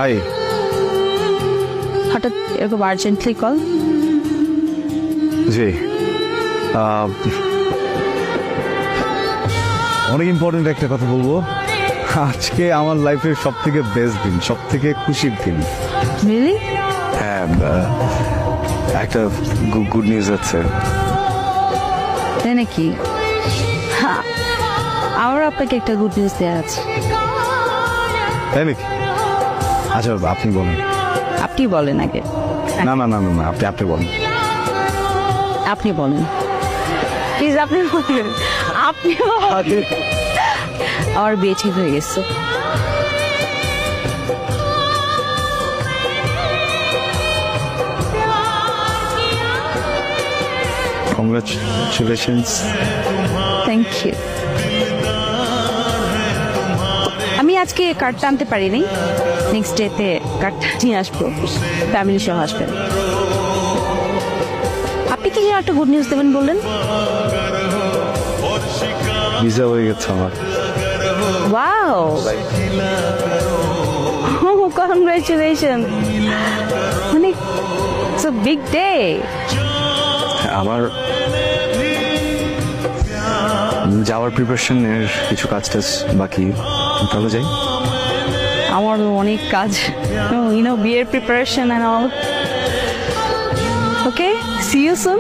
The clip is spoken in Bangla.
হাই। হঠাৎ এরকম আর্জেন্টলি কল? জি, অনেক ইম্পর্টেন্ট একটা কথা বলবো। আজকে আমার লাইফের সব থেকে বেস্ট দিন, সব থেকে খুশির দিন। রিয়েলি? হ্যাঁ, একটা গুড নিউজ আছে। তাই নাকি? হ্যাঁ, আমার আপনাকে একটা গুড নিউজ দেওয়া আছে। তাই নাকি? আচ্ছা আপনি বলেন। আপনি বলেন আগে। না না না না না, আপনি বলেন। আপনি বলেন প্লিজ, আপনি বলেন। আপনি বলেন। আমার বিয়ে ঠিক হয়ে গেছে। কংগ্রাচুলেশনস। Thank you. আমি আজকে কার্ডটা আনতে পারিনি, নেক্সট ডেতে কার্ডটা নিয়ে আসবো, ফ্যামিলি সহ আসবেন। আপনি কি একটা গুড নিউজ দেবেন বললেন? ভিসা হয়ে গেছে আমার। ওয়াও, কংগ্রাচুলেশন, মানে ইটস আ বিগ ডে। আমার যাওয়ার প্রিপারেশনের কিছু কাজ টাজ বাকি, তাহলে যাই। আমার অনেক কাজ, বিয়ের preparation and all. Okay, see you soon.